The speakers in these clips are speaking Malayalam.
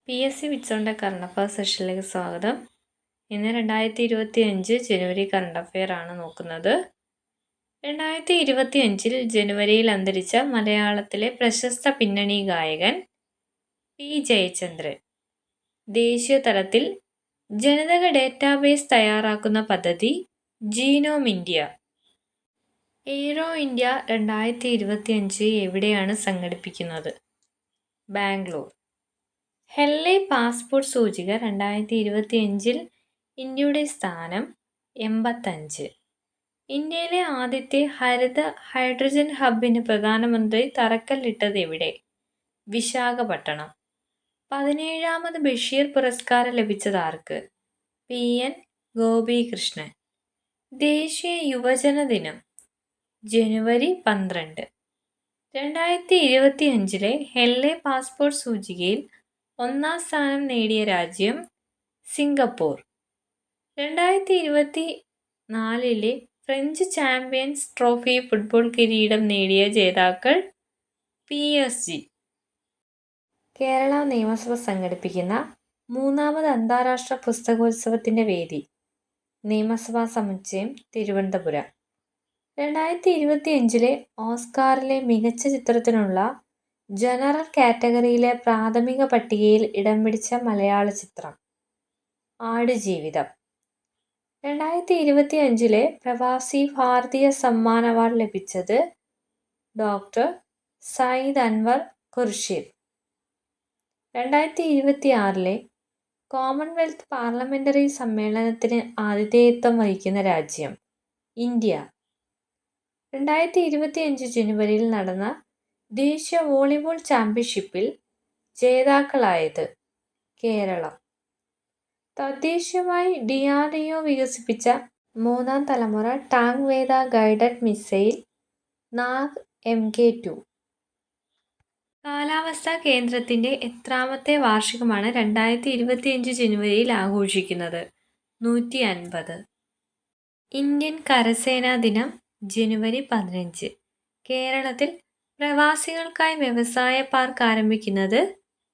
PSC വിറ്റ്സോണിൻ്റെ കറണ്ട് അഫയർ സെഷനിലേക്ക് സ്വാഗതം. ഇന്ന് 2025 ജനുവരി കറണ്ട് അഫയർ ആണ് നോക്കുന്നത്. 2025 ജനുവരിയിൽ അന്തരിച്ച മലയാളത്തിലെ പ്രശസ്ത പിന്നണി ഗായകൻ പി ജയചന്ദ്രൻ. ദേശീയ തലത്തിൽ ജനിതക ഡേറ്റാബേസ് തയ്യാറാക്കുന്ന പദ്ധതി ജീനോം ഇന്ത്യ. എയ്റോ ഇന്ത്യ 2025 എവിടെയാണ് സംഘടിപ്പിക്കുന്നത്? ബാംഗ്ലൂർ. ഹെൻലി പാസ്പോർട്ട് സൂചിക 2025 ഇന്ത്യയുടെ സ്ഥാനം 85. ഇന്ത്യയിലെ ആദ്യത്തെ ഹരിത ഹൈഡ്രജൻ ഹബിന് പ്രധാനമന്ത്രി തറക്കല്ലിട്ടത് എവിടെ? വിശാഖപട്ടണം. 17ാമത് ബഷീർ പുരസ്കാരം ലഭിച്ചത് ആർക്ക്? PN ഗോപികൃഷ്ണൻ. ദേശീയ യുവജന ദിനം ജനുവരി 12. 2025 ഹെൻലി പാസ്പോർട്ട് സൂചികയിൽ 1ാം സ്ഥാനം നേടിയ രാജ്യം Singapore. 2024 French champions trophy football കിരീടം നേടിയ ജേതാക്കൾ PSG. കേരള നിയമസഭ സംഘടിപ്പിക്കുന്ന 3ാമത് അന്താരാഷ്ട്ര പുസ്തകോത്സവത്തിൻ്റെ വേദി നിയമസഭാ സമുച്ചയം തിരുവനന്തപുരം. 2025 ഓസ്കാറിലെ മികച്ച ചിത്രത്തിനുള്ള ജനറൽ കാറ്റഗറിയിലെ പ്രാഥമിക പട്ടികയിൽ ഇടം പിടിച്ച മലയാള ചിത്രം ആടുജീവിതം. 2025 പ്രവാസി ഭാരതീയ സമ്മാൻ അവാർഡ് ലഭിച്ചത് doctor Syed Anwar Khurshid. 2026 Commonwealth parliamentary സമ്മേളനത്തിന് ആതിഥേയത്വം വഹിക്കുന്ന രാജ്യം ഇന്ത്യ. 2025 ജനുവരിയിൽ നടന്ന ദേശീയ വോളിബോൾ ചാമ്പ്യൻഷിപ്പിൽ ജേതാക്കളായത് കേരളം. തദ്ദേശീയമായി DRDO വികസിപ്പിച്ച 3ാം തലമുറ ടാങ്ക് വേധ ഗൈഡഡ് മിസൈൽ നാഗ് MK2. കാലാവസ്ഥാ കേന്ദ്രത്തിൻ്റെ എത്രാമത്തെ വാർഷികമാണ് 2025 ജനുവരിയിൽ ആഘോഷിക്കുന്നത്? 150. ഇന്ത്യൻ കരസേനാ ദിനം ജനുവരി 15. കേരളത്തിൽ പ്രവാസികൾക്കായി വ്യവസായ പാർക്ക് ആരംഭിക്കുന്നത്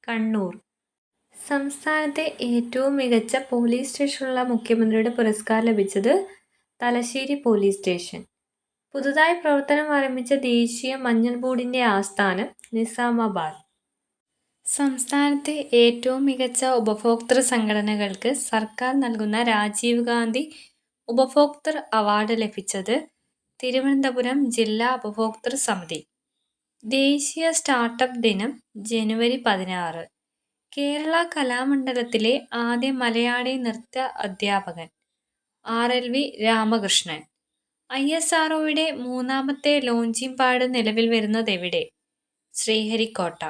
കണ്ണൂർ. സംസ്ഥാനത്തെ ഏറ്റവും മികച്ച പോലീസ് സ്റ്റേഷനുള്ള മുഖ്യമന്ത്രിയുടെ പുരസ്കാരം ലഭിച്ചത് തലശ്ശേരി പോലീസ് സ്റ്റേഷൻ. പുതുതായി പ്രവർത്തനം ആരംഭിച്ച ദേശീയ മഞ്ഞൾ ബോർഡിൻ്റെ ആസ്ഥാനം നിസാമാബാദ്. സംസ്ഥാനത്തെ ഏറ്റവും മികച്ച ഉപഭോക്തൃ സംഘടനകൾക്ക് സർക്കാർ നൽകുന്ന രാജീവ് ഗാന്ധി ഉപഭോക്തൃ അവാർഡ് ലഭിച്ചത് തിരുവനന്തപുരം ജില്ലാ ഉപഭോക്തൃ സമിതി. ദേശീയ സ്റ്റാർട്ടപ്പ് ദിനം ജനുവരി 16. കേരള കലാമണ്ഡലത്തിലെ ആദ്യ മലയാളി നൃത്ത അധ്യാപകൻ RLV രാമകൃഷ്ണൻ. ISROയുടെ 3ാമത്തെ ലോഞ്ചിങ് പാഡ് നിലവിൽ വരുന്നതെവിടെ? ശ്രീഹരിക്കോട്ട.